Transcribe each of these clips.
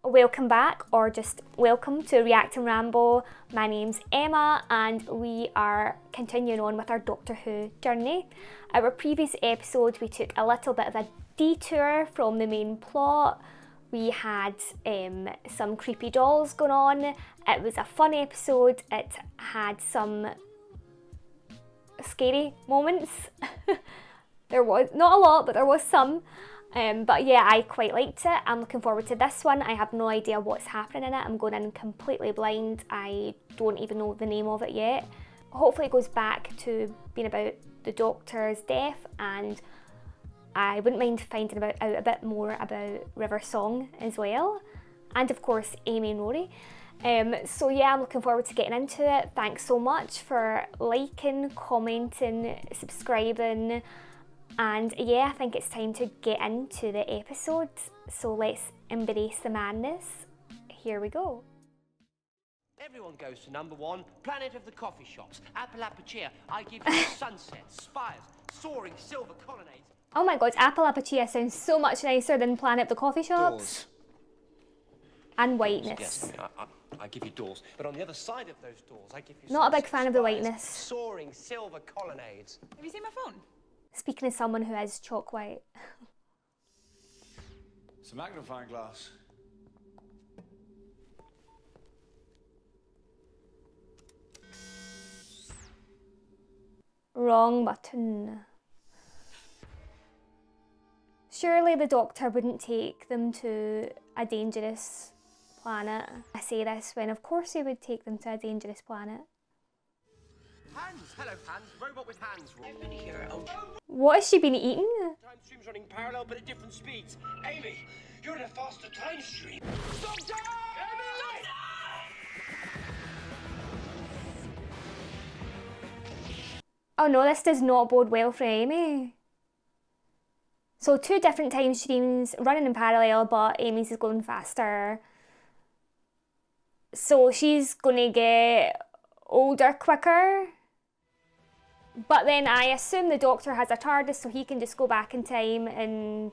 welcome back, or just welcome to React and Ramble. My name's Emma and we are continuing on with our Doctor Who journey. Our previous episode we took a little bit of a detour from the main plot. We had some creepy dolls going on. It was a fun episode. It had some scary moments. There was not a lot, but there was some. But yeah, I quite liked it. I'm looking forward to this one. I have no idea what's happening in it. I'm going in completely blind. I don't even know the name of it yet. Hopefully it goes back to being about the Doctor's death, and I wouldn't mind finding out a bit more about River Song as well. And of course, Amy and Rory. So yeah, I'm looking forward to getting into it. Thanks so much for liking, commenting, subscribing. And yeah, I think it's time to get into the episode. So let's embrace the madness. Here we go. Everyone goes to number one, planet of the coffee shops. Apalapacheer, I give you sunsets, spires, soaring silver colonnades. Oh my god, Apalapacheer sounds so much nicer than Planet of the Coffee Shops. Doors. And whiteness. Yes, I give you doors, but on the other side of those doors, I give you not a big sunsets, fan of the spires, whiteness. soaring silver colonnades. Have you seen my phone? Speaking as someone who is chalk white. It's a magnifying glass. Wrong button. Surely the Doctor wouldn't take them to a dangerous planet. I say this when of course he would take them to a dangerous planet. Hands! Hello, hands. Robot with hands. I've been here. What has she been eating? Time stream's running parallel, but at different speeds. Amy, you're in a faster time stream. Doctor! Amy! Oh no, this does not bode well for Amy. So two different time streams running in parallel, but Amy's is going faster. So she's going to get older quicker. But then I assume the Doctor has a TARDIS, so he can just go back in time and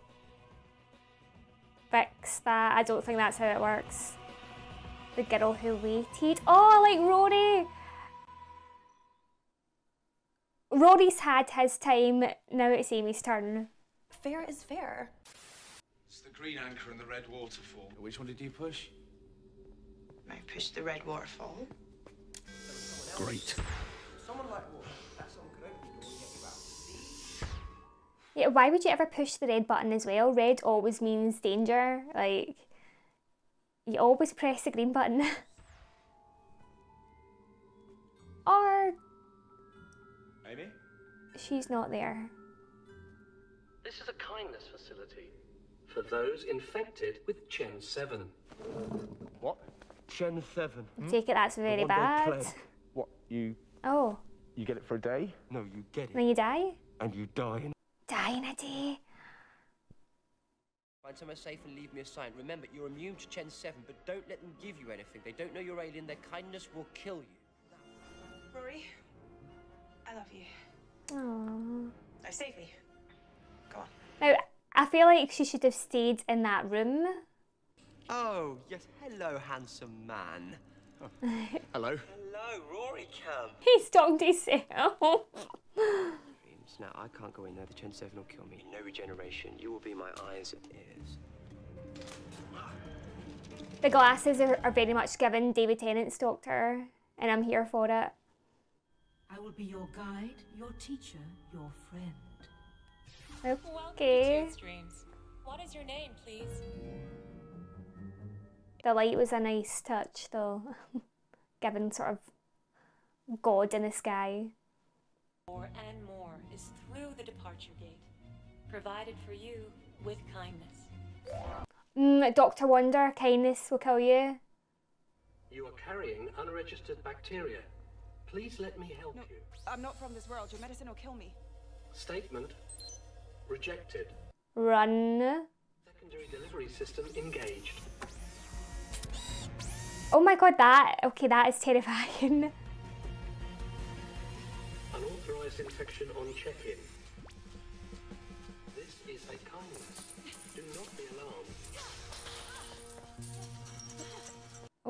fix that. I don't think that's how it works. The girl who waited. Oh, like Rory. Rory's had his time, now it's Amy's turn. Fair is fair. It's the green anchor and the red waterfall. Which one did you push? I pushed the red waterfall. Great. Someone like water. That someone could open the door and get you out to sea. Yeah, why would you ever push the red button as well? Red always means danger. Like, you always press the green button. Or Amy? she's not there. This is a kindness facility for those infected with Chen 7. What? Gen 7. I take it that's very bad. What, you You get it for a day? No, you get it. Then you die? And you die. Die in a day. Find somewhere safe and leave me a sign. Remember, you're immune to Gen 7, but don't let them give you anything. They don't know you're alien. Their kindness will kill you. Rory, I love you. Aww. Now save me. Go on. Now, I feel like she should have stayed in that room. Oh, yes. Hello, handsome man. Hello. Hello, Rory Cam. He's talking to himself. Dreams. Now, I can't go in there. The Gen 7 will kill me. No regeneration. You will be my eyes and ears. The glasses are very much given David Tennant's Doctor, and I'm here for it. I will be your guide, your teacher, your friend. Okay. Welcome to Streams. What is your name, please? The light was a nice touch, though, given sort of God in the sky. More and more is through the departure gate, provided for you with kindness. Dr. Wonder, kindness will kill you. You are carrying unregistered bacteria. Please let me help you. I'm not from this world. Your medicine will kill me. Statement rejected. Run. Secondary delivery system engaged. Oh my god, that is terrifying. Unauthorized infection on check-in. This is a kindness. Do not be alarmed.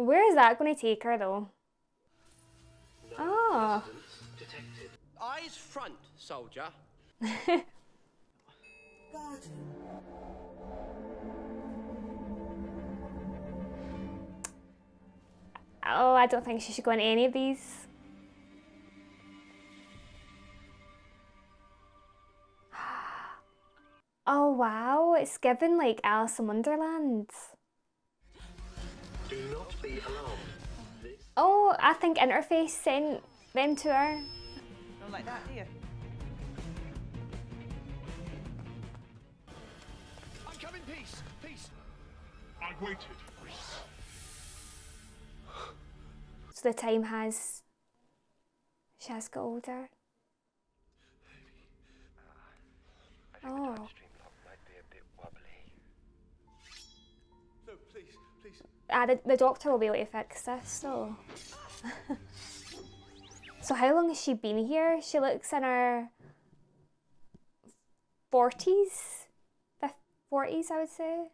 Where is that going to take her though? No Oh. residents detected. Eyes front, soldier. Oh, I don't think she should go into any of these. Oh wow, it's given like Alice in Wonderland. Do not be alarmed. This Oh, I think Interface sent them to her. Don't like that, do you? I'm coming, peace, peace. I waited. So the time has... She has got older. Oh. Might be a bit wobbly. No, please, please. The doctor will be able to fix this, so... So how long has she been here? She looks in her 40s? 40s, I would say.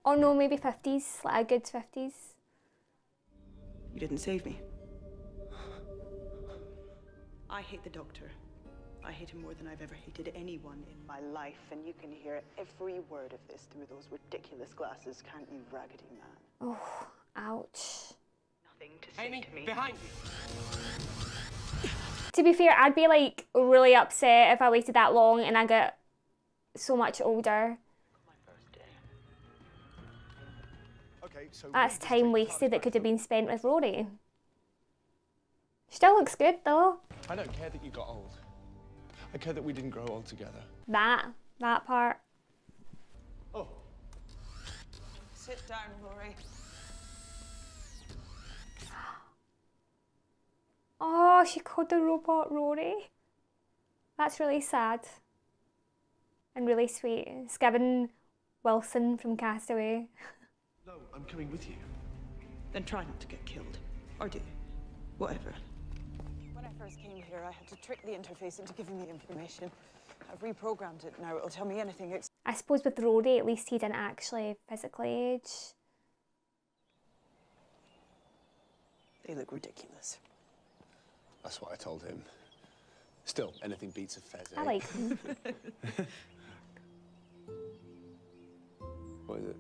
Oh no, maybe 50s, like a good 50s. You didn't save me. I hate the doctor. I hate him more than I've ever hated anyone in my life, and you can hear every word of this through those ridiculous glasses, can't you, raggedy man? Oh, ouch. Nothing to say Amy, to me. behind you. To be fair, I'd be like really upset if I waited that long and I got so much older. Okay, so That's time wasted that could have been spent with Rory. She still looks good though. I don't care that you got old. I care that we didn't grow old together. That part. Oh, Sit down, Rory. Oh, she called the robot Rory. That's really sad. And really sweet. It's given Wilson from Castaway. no, I'm coming with you. Then try not to get killed. Or do. Whatever. When I first came here, I had to trick the interface into giving me information. I've reprogrammed it now. It'll tell me anything. I suppose with Rory, at least he didn't actually physically age. They look ridiculous. That's what I told him. Still, anything beats a fez, eh? I like him. What is it?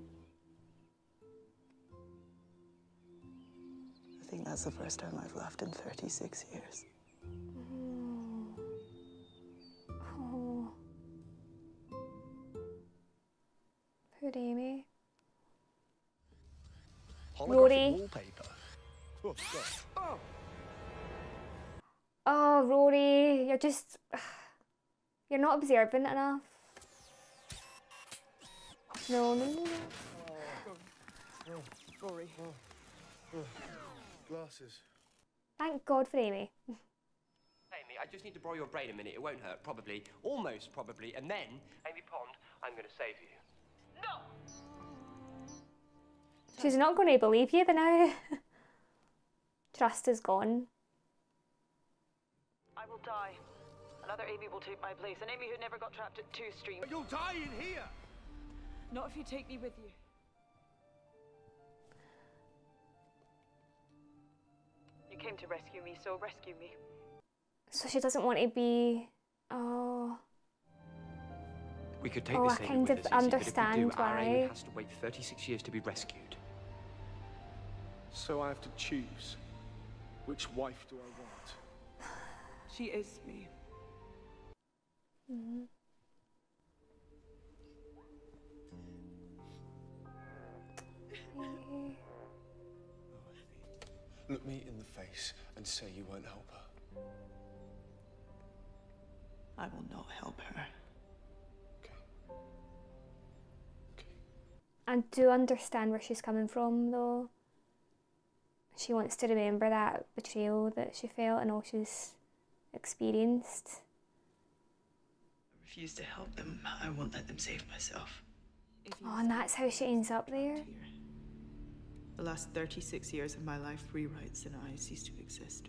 I think that's the first time I've laughed in 36 years. Oh. Poor Amy. Holographic Rory. wallpaper. Oh, God. Oh. Oh, Rory, you're just... You're not observant enough. No. Rory. Glasses. Thank God for Amy. Amy, I just need to borrow your brain a minute. It won't hurt, probably. Almost probably. And then, Amy Pond, I'm going to save you. No! She's not going to believe you now. Trust is gone. I will die. Another Amy will take my place. An Amy who never got trapped at 2 Stream. You'll die in here! Not if you take me with you. You came to rescue me, so rescue me. So she doesn't want to be... Oh... We could take Oh, this I Amy kind with of us, easy, understand but if we do, our Amy why. has to wait 36 years to be rescued. So I have to choose. Which wife do I want? She is me. Mm-hmm. Look me in the face and say you won't help her. I will not help her. Okay. Okay. I do understand where she's coming from, though. She wants to remember that betrayal that she felt and all she's experienced. I refuse to help them. I won't let them save myself. Oh, and that's how she ends up there. The last 36 years of my life rewrites and I cease to exist.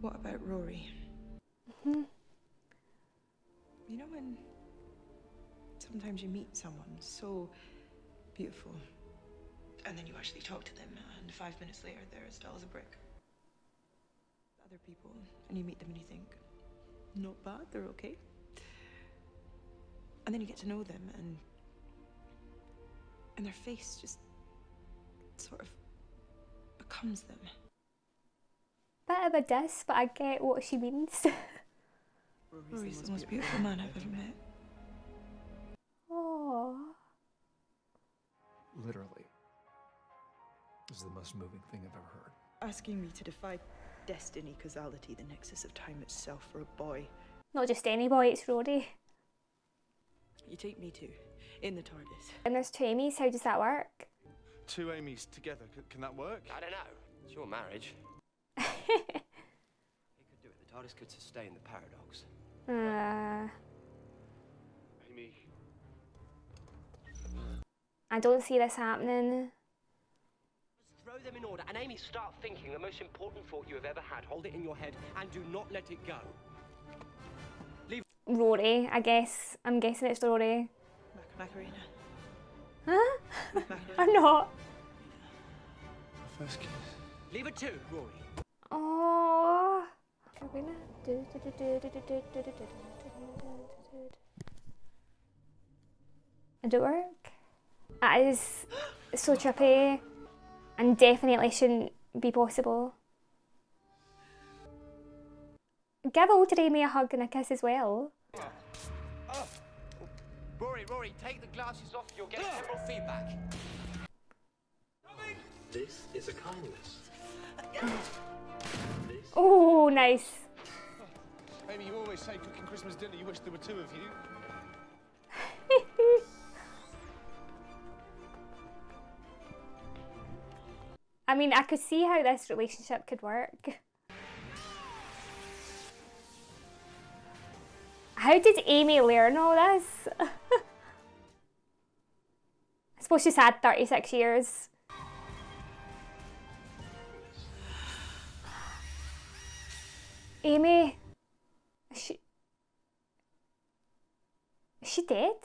What about Rory? Mm-hmm. You know when sometimes you meet someone so beautiful And then you actually talk to them, and and 5 minutes later, they're as dull as a brick. Other people, and you meet them and you think, not bad, they're okay. And then you get to know them, and their face just sort of becomes them. Bit of a diss, but I get what she means. Rory's the most beautiful man I've ever met. Oh. Literally. This is the most moving thing I've ever heard. Asking me to defy destiny, causality, the nexus of time itself for a boy. Not just any boy, it's Rory. You take me too, in the TARDIS. And there's two Amy's, how does that work? Two Amy's together, can that work? I don't know. It's your marriage. He could do it. The TARDIS could sustain the paradox. Amy. I don't see this happening. Throw them in order, and Amy, start thinking the most important thought you have ever had. Hold it in your head, and do not let it go. Rory, I guess. I'm guessing it's Rory. Macarena. Huh? I'm not. First kiss. Leave it too, Rory. Oh. Did it work? That is so trippy and definitely shouldn't be possible. Give older Amy a hug and a kiss as well. Rory, take the glasses off. You'll get temporal feedback. This is a kindness. Oh, nice. Amy, you always say cooking Christmas dinner, you wish there were two of you. I mean, I could see how this relationship could work. How did Amy learn all this? I suppose she's had 36 years. Amy, is she dead?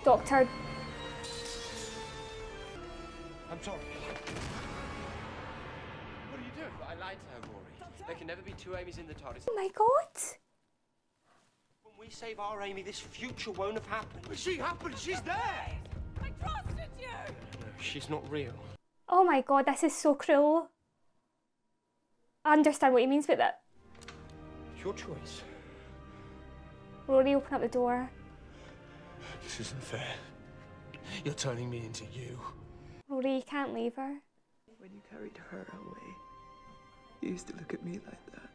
Doctor. I'm sorry. What are you doing? I lied to her, Rory. There can never be two Amy's in the TARDIS. Oh my god. When we save our Amy, this future won't have happened. But she happened, she's there! I trusted you! No, she's not real. Oh my god, this is so cruel. I understand what he means by that. It's your choice. Rory, open up the door. This isn't fair. You're turning me into you. Rory, you can't leave her. When you carried her away, you used to look at me like that.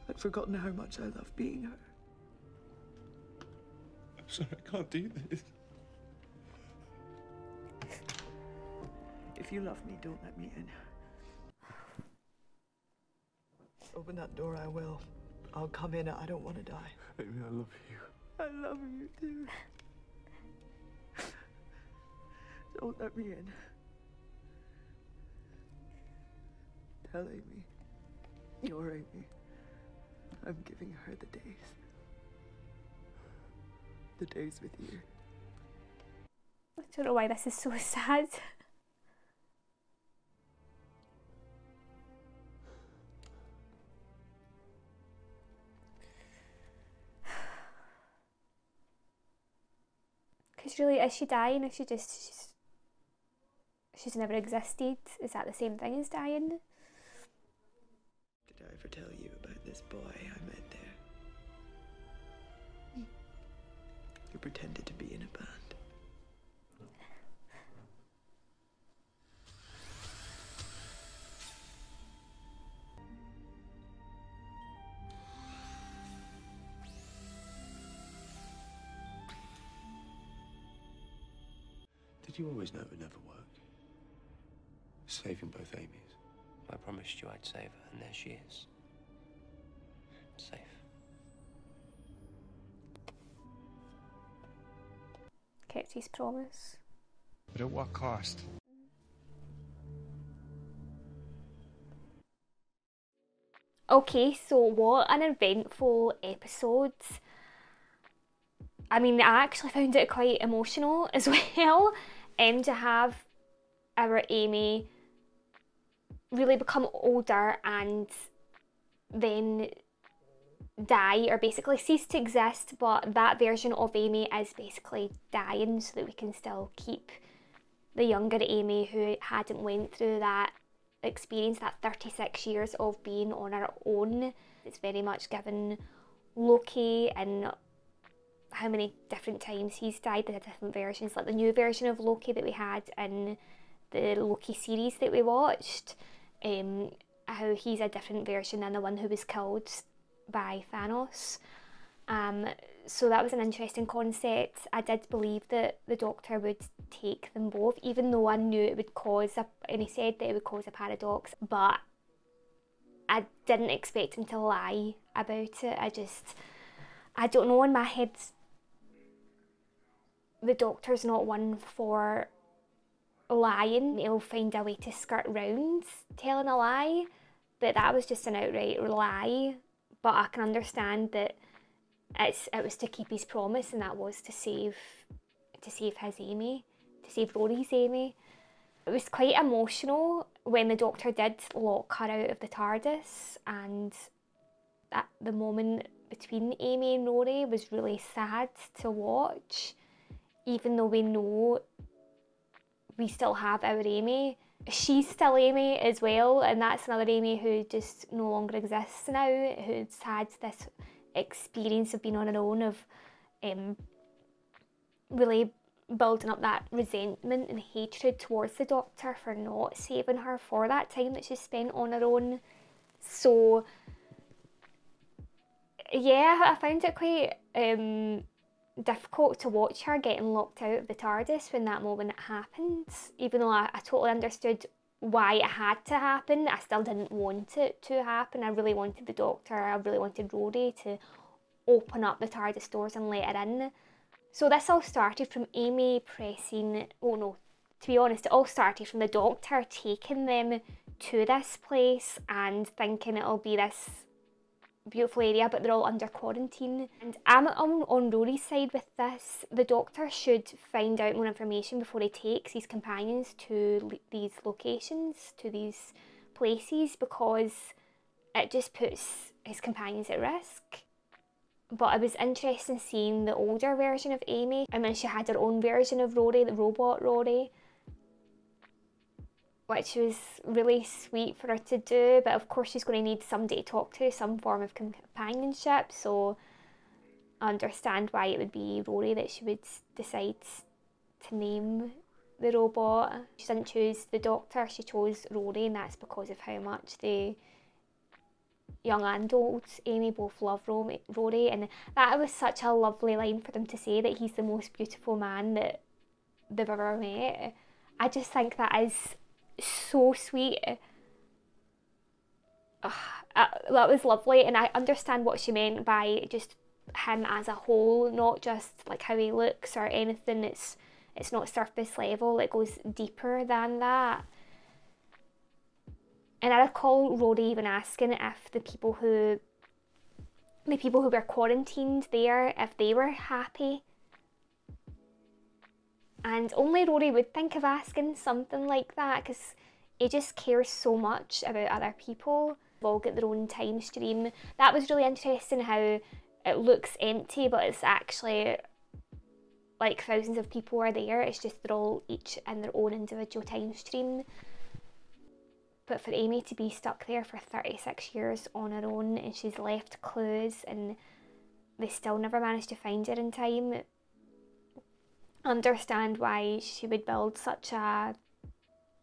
I'd forgotten how much I loved being her. I'm sorry, I can't do this. If you love me, don't let me in. Open that door, I will. I'll come in. I don't want to die. Amy, I love you. I love you too. Don't let me in. Tell Amy. You're Amy. I'm giving her the days. The days with you. I don't know why this is so sad. Because really, is she dying? Is she just... She's never existed? Is that the same thing as dying? Did I ever tell you about this boy I met there? Who pretended to be in a band? Did you always know it would never work? Saving both Amy's. I promised you I'd save her, and there she is. Safe. Kept his promise. But at what cost? Okay, so what an eventful episode. I mean, I actually found it quite emotional as well, to have our Amy really become older and then die, or basically cease to exist, but that version of Amy is basically dying so that we can still keep the younger Amy who hadn't went through that experience, that 36 years of being on her own. It's very much given Loki and how many different times he's died, the different versions, like the new version of Loki that we had in the Loki series that we watched, how he's a different version than the one who was killed by Thanos. So that was an interesting concept. I did believe that the Doctor would take them both, even though I knew it would cause and he said that it would cause a paradox, but I didn't expect him to lie about it. I don't know, in my head, the Doctor's not one for lying. He'll find a way to skirt round telling a lie, but that was just an outright lie. But I can understand that it was to keep his promise, and that was to save his Amy, to save Rory's Amy. It was quite emotional when the Doctor did lock her out of the TARDIS, and at the moment between Amy and Rory was really sad to watch, even though we know we still have our Amy. She's still Amy as well, and that's another Amy who just no longer exists now, who's had this experience of being on her own, of really building up that resentment and hatred towards the Doctor for not saving her for that time that she spent on her own. So yeah, I found it quite difficult to watch her getting locked out of the TARDIS when that moment happened. Even though I totally understood why it had to happen, I still didn't want it to happen. I really wanted the Doctor, I really wanted Rory to open up the TARDIS doors and let her in. So this all started from Amy pressing, oh no, to be honest, it all started from the Doctor taking them to this place and thinking it'll be this beautiful area, but they're all under quarantine. And I'm on Rory's side with this. The Doctor should find out more information before he takes his companions to these locations, to these places, because it just puts his companions at risk. But it was interesting seeing the older version of Amy, and then she had her own version of Rory, the robot Rory, which was really sweet for her to do. But of course she's going to need somebody to talk to, some form of companionship, so I understand why it would be Rory that she would decide to name the robot. She didn't choose the Doctor, she chose Rory, and that's because of how much the young and old Amy both love Rory, and that was such a lovely line for them to say, that he's the most beautiful man that they've ever met. I just think that is so sweet. That was lovely, and I understand what she meant by just him as a whole, not just like how he looks or anything. It's not surface level, it goes deeper than that. And I recall Rory even asking if the people who were quarantined there, if they were happy. And only Rory would think of asking something like that, because he just cares so much about other people. They've all got their own time stream. That was really interesting, how it looks empty, but it's actually like thousands of people are there. It's just they're all each in their own individual time stream. But for Amy to be stuck there for 36 years on her own, and she's left clues and they still never managed to find her in time, I understand why she would build such a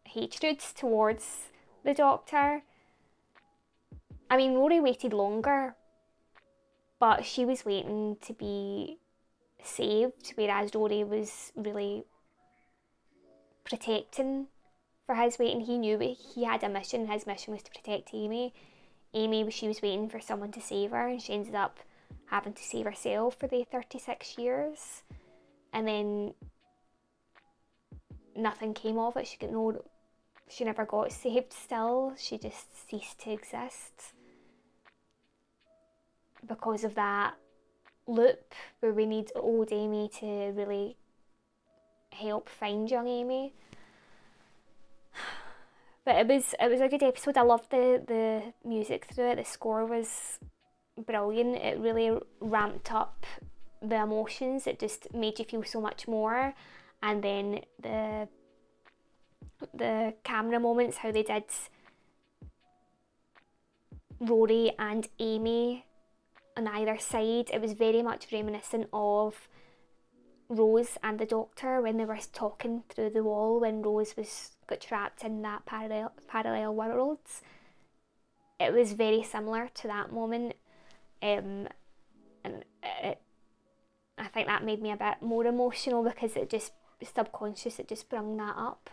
hatred towards the Doctor. I mean, Rory waited longer, but she was waiting to be saved, whereas Rory was really protecting for his waiting. He knew he had a mission. His mission was to protect Amy. Amy, she was waiting for someone to save her, and she ended up having to save herself for the 36 years. And then nothing came of it. She never got saved still. She just ceased to exist because of that loop where we need old Amy to really help find young Amy. But it was a good episode. I loved the music through it. The score was brilliant. It really ramped up the emotions. It just made you feel so much more. And then the camera moments, how they did Rory and Amy on either side, it was very much reminiscent of Rose and the Doctor when they were talking through the wall when Rose got trapped in that parallel worlds. It was very similar to that moment, and I think that made me a bit more emotional because it just subconscious, it just brung that up.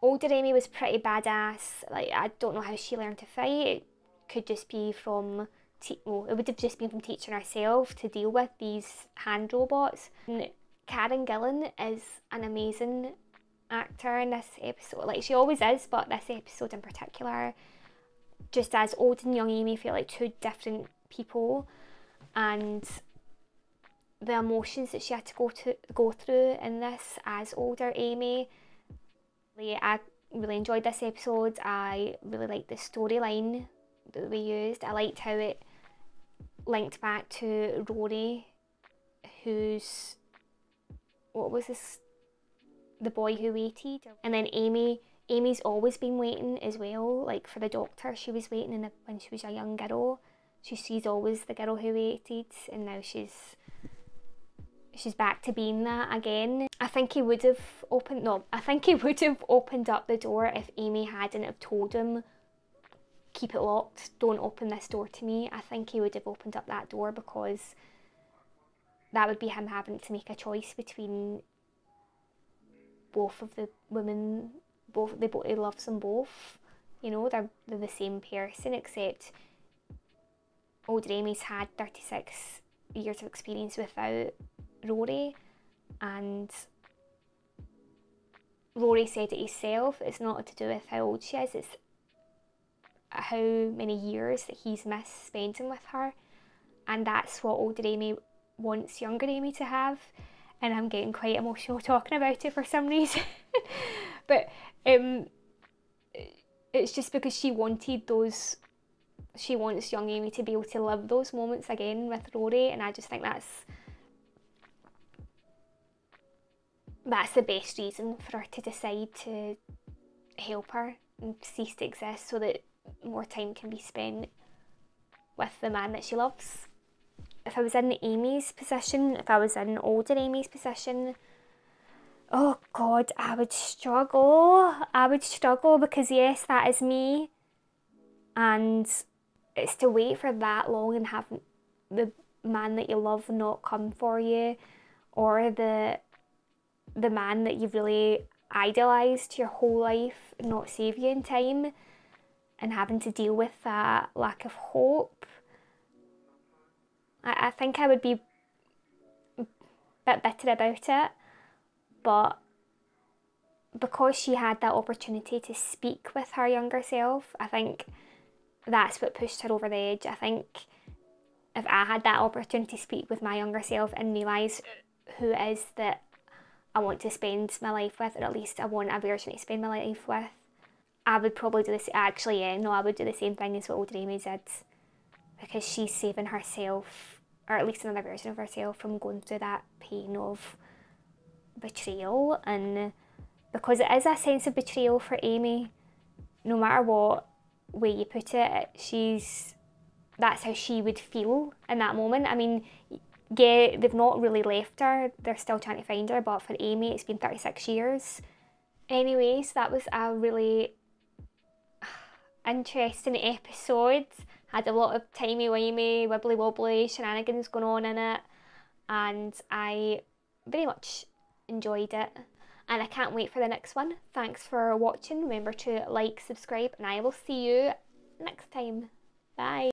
Older Amy was pretty badass. Like, I don't know how she learned to fight. It could just be from it would have just been from teaching herself to deal with these hand robots. And Karen Gillan is an amazing actor in this episode. Like, she always is, but this episode in particular, just as old and young Amy feel like two different people, and the emotions that she had to go through in this as older Amy. I really enjoyed this episode. I really liked the storyline that we used. I liked how it linked back to Rory, who's, what was this, the boy who waited, and then Amy's always been waiting as well. Like, for the Doctor, she was waiting when she was a young girl. She's always the girl who waited, and now she's back to being that again. I think he would have opened up the door if Amy hadn't have told him, keep it locked, don't open this door to me. I think he would have opened up that door, because that would be him having to make a choice between both of the women. He loves them both. You know, they're the same person, except older Amy's had 36 years of experience without Rory, and Rory said it himself, it's not to do with how old she is, it's how many years that he's missed spending with her, and that's what older Amy wants younger Amy to have. And I'm getting quite emotional talking about it for some reason. But it's just because she wants young Amy to be able to live those moments again with Rory, and I just think that's the best reason for her to decide to help her and cease to exist, so that more time can be spent with the man that she loves. If I was in Amy's position, if I was in older Amy's position, oh God, I would struggle. Because yes, that is me, and it's to wait for that long and have the man that you love not come for you, or the man that you've really idolised your whole life not save you in time, and having to deal with that lack of hope. I think I would be a bit bitter about it, but because she had that opportunity to speak with her younger self, I think that's what pushed her over the edge. I think if I had that opportunity to speak with my younger self and realise who it is that I want to spend my life with, or at least I want a version to spend my life with, I would probably do this. Actually, yeah, no, I would do the same thing as what older Amy did, because she's saving herself, or at least another version of herself, from going through that pain of betrayal. And because it is a sense of betrayal for Amy, no matter what way you put it, that's how she would feel in that moment. I mean, yeah, they've not really left her, they're still trying to find her, but for Amy it's been 36 years. Anyways, that was a really interesting episode. Had a lot of timey-wimey, wibbly-wobbly shenanigans going on in it, and I very much enjoyed it, and I can't wait for the next one. Thanks for watching. Remember to like, subscribe, and I will see you next time. Bye.